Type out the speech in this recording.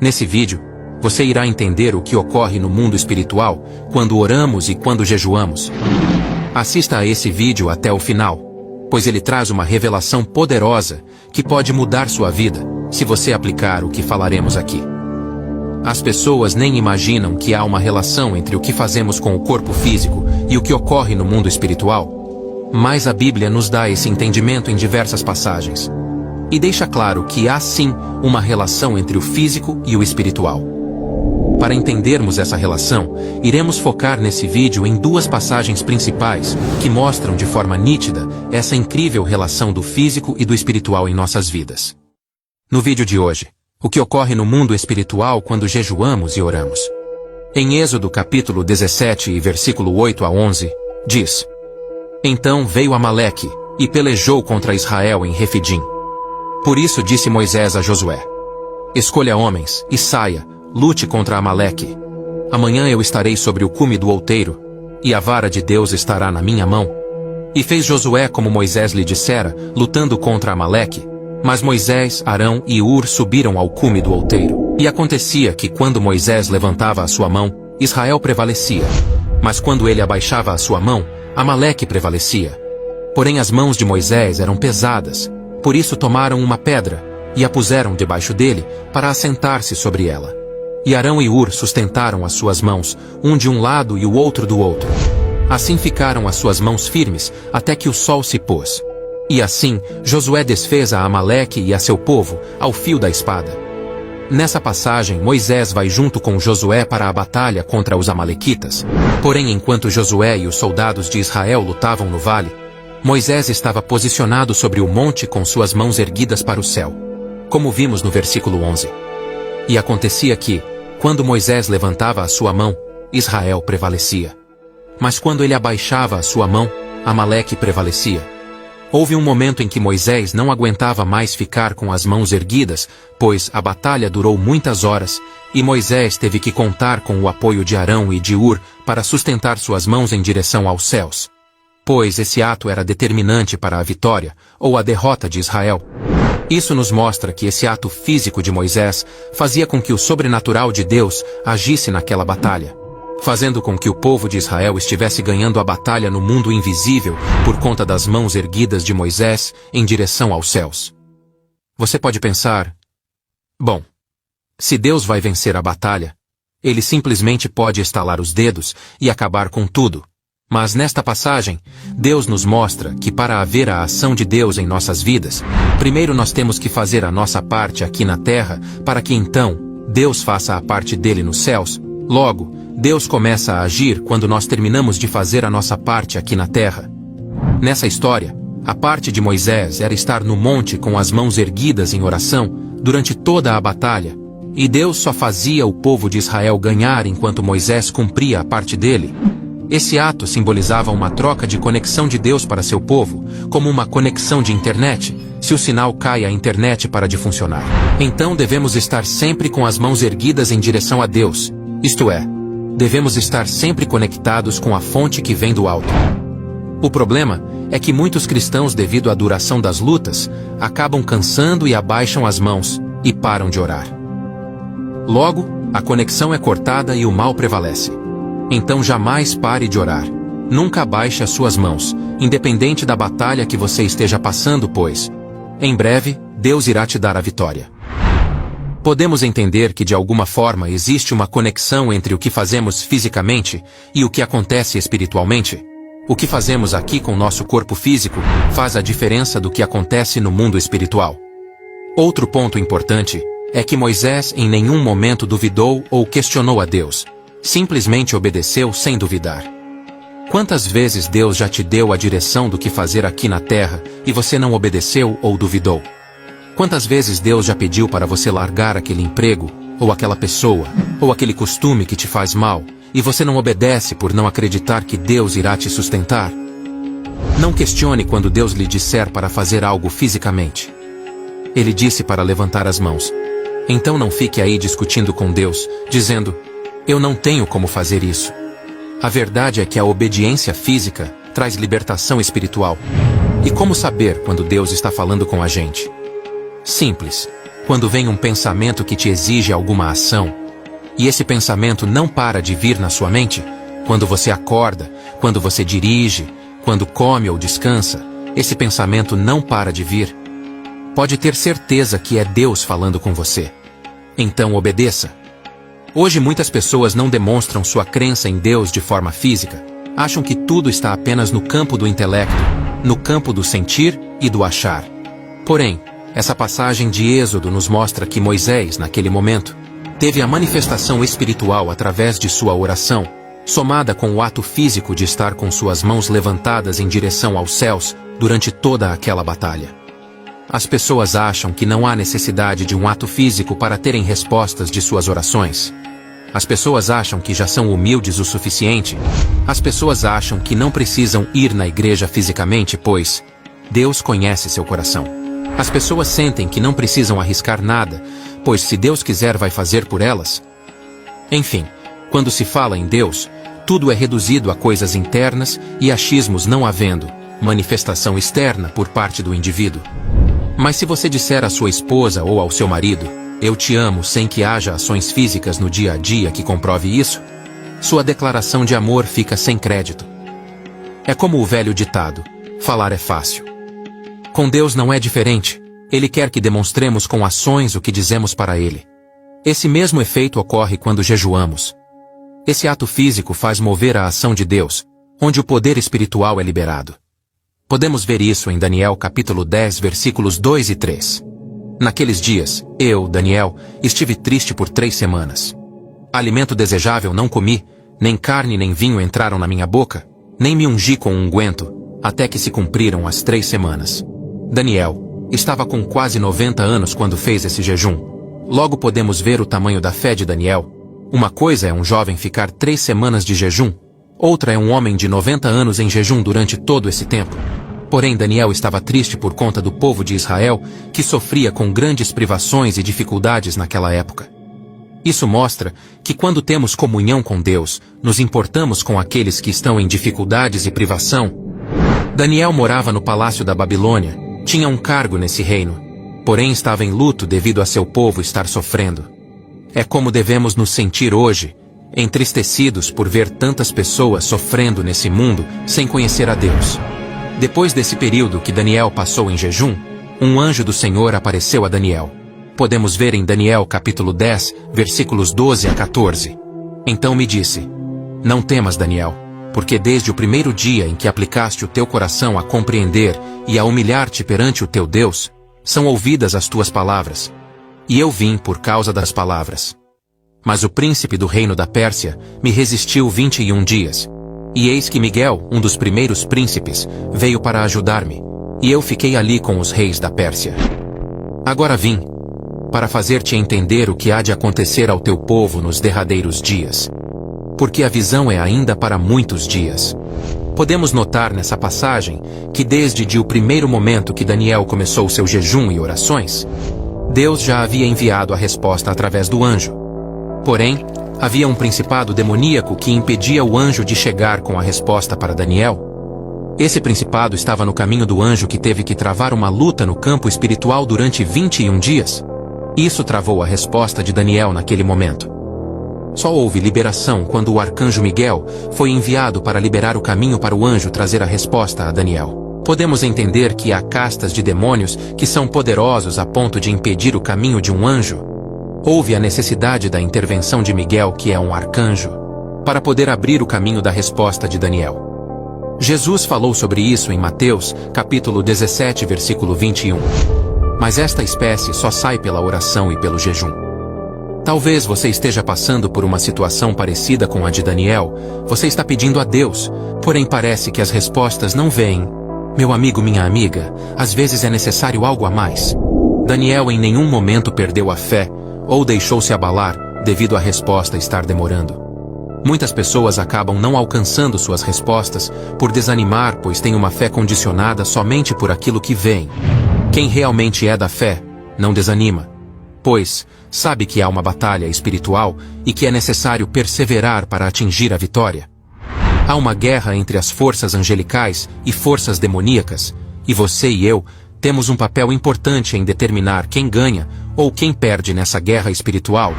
Nesse vídeo, você irá entender o que ocorre no mundo espiritual quando oramos e quando jejuamos. Assista a esse vídeo até o final, pois ele traz uma revelação poderosa que pode mudar sua vida, se você aplicar o que falaremos aqui. As pessoas nem imaginam que há uma relação entre o que fazemos com o corpo físico e o que ocorre no mundo espiritual. Mas a Bíblia nos dá esse entendimento em diversas passagens. E deixa claro que há sim uma relação entre o físico e o espiritual. Para entendermos essa relação, iremos focar nesse vídeo em duas passagens principais que mostram de forma nítida essa incrível relação do físico e do espiritual em nossas vidas. No vídeo de hoje, o que ocorre no mundo espiritual quando jejuamos e oramos. Em Êxodo capítulo 17 e versículo 8 a 11, diz: Então veio Amaleque e pelejou contra Israel em Refidim. Por isso disse Moisés a Josué: Escolha homens e saia, lute contra Amaleque. Amanhã eu estarei sobre o cume do outeiro, e a vara de Deus estará na minha mão. E fez Josué como Moisés lhe dissera, lutando contra Amaleque. Mas Moisés, Arão e Ur subiram ao cume do outeiro. E acontecia que quando Moisés levantava a sua mão, Israel prevalecia. Mas quando ele abaixava a sua mão, Amaleque prevalecia. Porém as mãos de Moisés eram pesadas. Por isso tomaram uma pedra, e a puseram debaixo dele, para assentar-se sobre ela. E Arão e Ur sustentaram as suas mãos, um de um lado e o outro do outro. Assim ficaram as suas mãos firmes, até que o sol se pôs. E assim, Josué desfez a Amaleque e a seu povo, ao fio da espada. Nessa passagem, Moisés vai junto com Josué para a batalha contra os amalequitas. Porém, enquanto Josué e os soldados de Israel lutavam no vale, Moisés estava posicionado sobre o monte com suas mãos erguidas para o céu, como vimos no versículo 11. E acontecia que, quando Moisés levantava a sua mão, Israel prevalecia. Mas quando ele abaixava a sua mão, Amaleque prevalecia. Houve um momento em que Moisés não aguentava mais ficar com as mãos erguidas, pois a batalha durou muitas horas, e Moisés teve que contar com o apoio de Arão e de Ur para sustentar suas mãos em direção aos céus. Pois esse ato era determinante para a vitória, ou a derrota de Israel. Isso nos mostra que esse ato físico de Moisés fazia com que o sobrenatural de Deus agisse naquela batalha, fazendo com que o povo de Israel estivesse ganhando a batalha no mundo invisível por conta das mãos erguidas de Moisés em direção aos céus. Você pode pensar: bom, se Deus vai vencer a batalha, ele simplesmente pode estalar os dedos e acabar com tudo. Mas nesta passagem, Deus nos mostra que para haver a ação de Deus em nossas vidas, primeiro nós temos que fazer a nossa parte aqui na terra, para que então, Deus faça a parte dele nos céus. Logo, Deus começa a agir quando nós terminamos de fazer a nossa parte aqui na terra. Nessa história, a parte de Moisés era estar no monte com as mãos erguidas em oração durante toda a batalha, e Deus só fazia o povo de Israel ganhar enquanto Moisés cumpria a parte dele. Esse ato simbolizava uma troca de conexão de Deus para seu povo, como uma conexão de internet. Se o sinal cai, a internet para de funcionar. Então devemos estar sempre com as mãos erguidas em direção a Deus, isto é, devemos estar sempre conectados com a fonte que vem do alto. O problema é que muitos cristãos, devido à duração das lutas, acabam cansando e abaixam as mãos, e param de orar. Logo, a conexão é cortada e o mal prevalece. Então jamais pare de orar. Nunca abaixe as suas mãos, independente da batalha que você esteja passando, pois, em breve, Deus irá te dar a vitória. Podemos entender que de alguma forma existe uma conexão entre o que fazemos fisicamente e o que acontece espiritualmente. O que fazemos aqui com nosso corpo físico faz a diferença do que acontece no mundo espiritual. Outro ponto importante é que Moisés em nenhum momento duvidou ou questionou a Deus. Simplesmente obedeceu sem duvidar. Quantas vezes Deus já te deu a direção do que fazer aqui na terra e você não obedeceu ou duvidou? Quantas vezes Deus já pediu para você largar aquele emprego, ou aquela pessoa, ou aquele costume que te faz mal, e você não obedece por não acreditar que Deus irá te sustentar? Não questione quando Deus lhe disser para fazer algo fisicamente. Ele disse para levantar as mãos. Então não fique aí discutindo com Deus, dizendo: eu não tenho como fazer isso. A verdade é que a obediência física traz libertação espiritual. E como saber quando Deus está falando com a gente? Simples. quando vem um pensamento que te exige alguma ação, e esse pensamento não para de vir na sua mente, quando você acorda, quando você dirige, quando come ou descansa, esse pensamento não para de vir, pode ter certeza que é Deus falando com você. Então obedeça. Hoje muitas pessoas não demonstram sua crença em Deus de forma física, acham que tudo está apenas no campo do intelecto, no campo do sentir e do achar. Porém, essa passagem de Êxodo nos mostra que Moisés, naquele momento, teve a manifestação espiritual através de sua oração, somada com o ato físico de estar com suas mãos levantadas em direção aos céus durante toda aquela batalha. As pessoas acham que não há necessidade de um ato físico para terem respostas de suas orações. As pessoas acham que já são humildes o suficiente. As pessoas acham que não precisam ir na igreja fisicamente, pois Deus conhece seu coração. As pessoas sentem que não precisam arriscar nada, pois se Deus quiser vai fazer por elas. Enfim, quando se fala em Deus, tudo é reduzido a coisas internas e achismos não havendo manifestação externa por parte do indivíduo. Mas se você disser à sua esposa ou ao seu marido, eu te amo, sem que haja ações físicas no dia a dia que comprove isso, sua declaração de amor fica sem crédito. É como o velho ditado, falar é fácil. Com Deus não é diferente. Ele quer que demonstremos com ações o que dizemos para Ele. Esse mesmo efeito ocorre quando jejuamos. Esse ato físico faz mover a ação de Deus, onde o poder espiritual é liberado. Podemos ver isso em Daniel capítulo 10, versículos 2 e 3. Naqueles dias, eu, Daniel, estive triste por 3 semanas. Alimento desejável não comi, nem carne nem vinho entraram na minha boca, nem me ungi com unguento, até que se cumpriram as 3 semanas. Daniel estava com quase 90 anos quando fez esse jejum. Logo podemos ver o tamanho da fé de Daniel. Uma coisa é um jovem ficar 3 semanas de jejum, outra é um homem de 90 anos em jejum durante todo esse tempo. Porém, Daniel estava triste por conta do povo de Israel, que sofria com grandes privações e dificuldades naquela época. Isso mostra que quando temos comunhão com Deus, nos importamos com aqueles que estão em dificuldades e privação. Daniel morava no palácio da Babilônia, tinha um cargo nesse reino, porém estava em luto devido a seu povo estar sofrendo. É como devemos nos sentir hoje, entristecidos por ver tantas pessoas sofrendo nesse mundo sem conhecer a Deus. Depois desse período que Daniel passou em jejum, um anjo do Senhor apareceu a Daniel. Podemos ver em Daniel capítulo 10, versículos 12 a 14. Então me disse: não temas, Daniel, porque desde o primeiro dia em que aplicaste o teu coração a compreender e a humilhar-te perante o teu Deus, são ouvidas as tuas palavras. E eu vim por causa das palavras. Mas o príncipe do reino da Pérsia me resistiu 21 dias. E eis que Miguel, um dos primeiros príncipes, veio para ajudar-me, e eu fiquei ali com os reis da Pérsia. Agora vim para fazer-te entender o que há de acontecer ao teu povo nos derradeiros dias. Porque a visão é ainda para muitos dias. Podemos notar nessa passagem que desde o primeiro momento que Daniel começou seu jejum e orações, Deus já havia enviado a resposta através do anjo. Porém, havia um principado demoníaco que impedia o anjo de chegar com a resposta para Daniel. Esse principado estava no caminho do anjo que teve que travar uma luta no campo espiritual durante 21 dias. Isso travou a resposta de Daniel naquele momento. Só houve liberação quando o arcanjo Miguel foi enviado para liberar o caminho para o anjo trazer a resposta a Daniel. Podemos entender que há castas de demônios que são poderosos a ponto de impedir o caminho de um anjo. Houve a necessidade da intervenção de Miguel, que é um arcanjo, para poder abrir o caminho da resposta de Daniel. Jesus falou sobre isso em Mateus, capítulo 17, versículo 21. Mas esta espécie só sai pela oração e pelo jejum. Talvez você esteja passando por uma situação parecida com a de Daniel. Você está pedindo a Deus, porém parece que as respostas não vêm. Meu amigo, minha amiga, às vezes é necessário algo a mais. Daniel em nenhum momento perdeu a fé, ou deixou-se abalar, devido à resposta estar demorando. Muitas pessoas acabam não alcançando suas respostas, por desanimar, pois têm uma fé condicionada somente por aquilo que vem. Quem realmente é da fé, não desanima, pois sabe que há uma batalha espiritual e que é necessário perseverar para atingir a vitória. Há uma guerra entre as forças angelicais e forças demoníacas, e você e eu temos um papel importante em determinar quem ganha ou quem perde nessa guerra espiritual?